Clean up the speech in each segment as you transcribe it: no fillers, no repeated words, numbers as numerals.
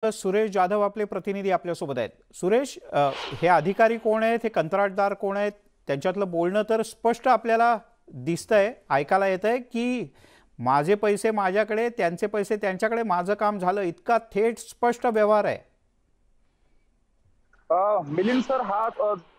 सुरेश जाधव आपले प्रतिनिधी आपल्यासोबत आहेत। सुरेश, हे अधिकारी कोण आहेत, हे कंत्राटदार कोण आहेत, त्यांच्यातलं बोलणं तर स्पष्ट आपल्याला दिसतंय, ऐकायला येतंय की माझे पैसे माझ्याकडे, त्यांचे पैसे त्यांच्याकडे, माझं काम झालं, इतका थेट स्पष्ट व्यवहार आहे। मिलिंद सर, हा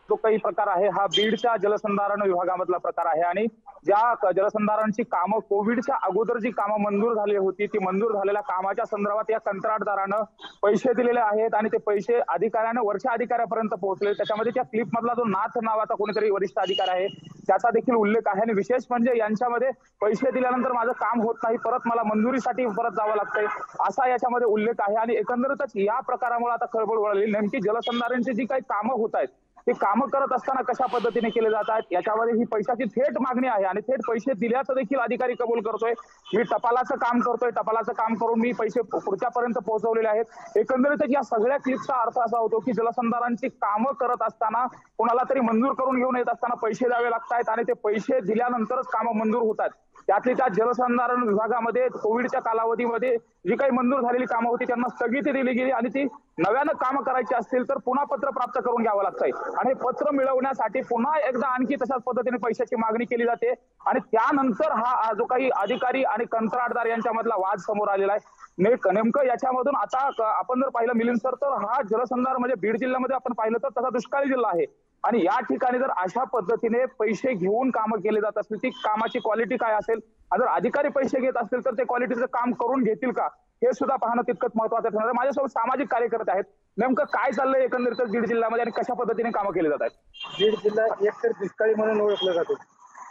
जो काही प्रकार आहे हा बीडच्या जलसंधारण विभागामधला प्रकार आहे आणि ज्या जलसंधारणची कामं कोविडच्या अगोदर जी कामं मंजूर झाली होती ती मंजूर झालेल्या कामाच्या संदर्भात या कंत्राटदारानं पैसे दिलेले आहेत आणि ते पैसे अधिकाऱ्यानं वरच्या अधिकाऱ्यापर्यंत पोहोचले। त्याच्यामध्ये त्या क्लिप मधला जो नाथ नावाचा कोणीतरी वरिष्ठ अधिकारी आहे त्याचा देखील उल्लेख आहे आणि विशेष म्हणजे यांच्यामध्ये पैसे दिल्यानंतर माझं काम होत नाही, परत मला मंजुरीसाठी परत जावं लागतंय असा याच्यामध्ये उल्लेख आहे। आणि एकंदरीतच या प्रकारामुळे आता खळबळ उडाली। नेमकी जलसंधारणची जी काही कामं होत आहेत ते कामं करत असताना कशा पद्धतीने केले जात आहेत याच्यामध्ये ही पैशाची थेट मागणी आहे आणि थेट पैसे दिल्याचं देखील अधिकारी कबूल करतोय। मी टपालाचं काम करतोय, टपालाचं काम करून मी पैसे पुढच्यापर्यंत पोहोचवलेले आहेत। एकंदरीतच या सगळ्या क्लिपचा अर्थ असा होतो की जलसंधारणची कामं करत असताना कोणाला तरी मंजूर करून घेऊन येत असताना पैसे द्यावे लागतात आणि ते पैसे दिल्यानंतरच कामं मंजूर होतात। त्यातली त्या जलसंधारण विभागामध्ये कोविडच्या कालावधीमध्ये जी काही मंजूर झालेली कामं होती त्यांना स्थगिती दिली गेली आणि ती नव्यानं कामं करायची असतील तर पुन्हा पत्र प्राप्त करून घ्यावं लागतंय आणि पत्र मिळवण्यासाठी पुन्हा एकदा आणखी तशाच पद्धतीने पैशाची मागणी केली जाते आणि त्यानंतर हा जो काही अधिकारी आणि कंत्राटदार यांच्यामधला वाद समोर आलेला आहे। नेमकं याच्यामधून आता आपण जर पाहिलं मिलिंद सर, तर हा जलसंधारण म्हणजे बीड जिल्ह्यामध्ये आपण पाहिलं तर तसा दुष्काळी जिल्हा आहे आणि या ठिकाणी जर अशा पद्धतीने पैसे घेऊन कामं केले जात असतील ती कामाची क्वालिटी काय असेल आणि जर अधिकारी पैसे घेत असतील तर ते क्वालिटीचं काम करून घेतील का हे सुद्धा पाहणं तितकंच महत्त्वाचं ठरणार आहे। माझ्यासोबत सामाजिक कार्यकर्ते आहेत, नेमकं काय चाललंय एकंदरीत बीड जिल्ह्यामध्ये आणि कशा पद्धतीने कामं केली जात आहेत? बीड जिल्हा एकतर दुष्काळी म्हणून ओळखला जातो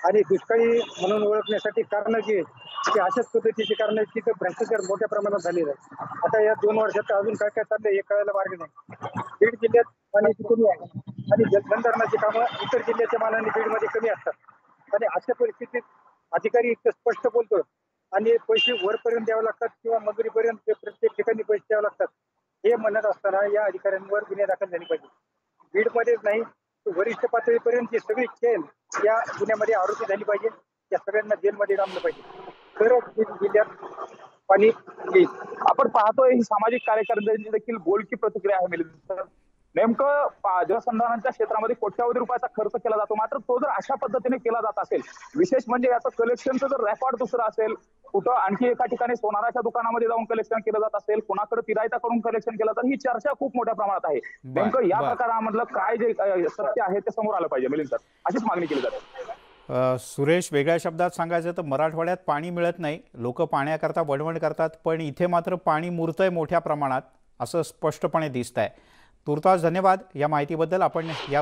आणि दुष्काळी म्हणून ओळखण्यासाठी कारण की अशाच पद्धतीची कारण की भ्रष्टाचार मोठ्या प्रमाणात झालेला आहे। आता या 2 वर्षात अजून काय काय चाललंय हे कळायला मार्ग नाही। बीड जिल्ह्यात पाण्याची कमी आहे आणि जलसंधारणाची कामं इतर जिल्ह्याच्या मानाने बीडमध्ये कमी असतात आणि अशा परिस्थितीत अधिकारी इतकं स्पष्ट बोलतो आणि पैसे वरपर्यंत द्यावे लागतात किंवा मंजुरीपर्यंत प्रत्येक ठिकाणी पैसे द्यावे लागतात हे म्हणत असताना या अधिकाऱ्यांवर गुन्हे दाखल झाले पाहिजे। बीडमध्येच नाही वरिष्ठ पातळीपर्यंत सगळी चेन या गुन्ह्यामध्ये आरोपी झाली पाहिजे, या सगळ्यांना जेलमध्ये डांबलं पाहिजे तरच बीड जिल्ह्यात पाणी येईल। आपण पाहतोय ही सामाजिक कार्यकर्त्यांची देखील बोलकी प्रतिक्रिया आहे मिलिंद सर। नेमकं जलसंधारणाच्या क्षेत्रामध्ये कोट्यावधी रुपयाचा खर्च केला जातो, मात्र तो जर अशा पद्धतीने केला जात असेल, विशेष म्हणजे याचं कलेक्शनचं जर रेकॉर्ड दुसरं असेल, कुठं आणखी एका ठिकाणी सोनाराच्या दुकानामध्ये जाऊन कलेक्शन केलं जात असेल, कुणाकडे तिरायताकडून कलेक्शन केलं तर ही चर्चा खूप मोठ्या प्रमाणात आहे। नेमकं या प्रकारामधलं काय जे सत्य आहे ते समोर आलं पाहिजे मिलिंद सर, अशीच मागणी केली जाते। सुरेश, वेगळ्या शब्दात सांगायचं तर मराठवाड्यात पाणी मिळत नाही, लोक पाण्याकरता वणवण करतात, पण इथे मात्र पाणी मुरतंय मोठ्या प्रमाणात असं स्पष्टपणे दिसतंय। तुर्तास धन्यवाद या माहितीबद्दल। आपण या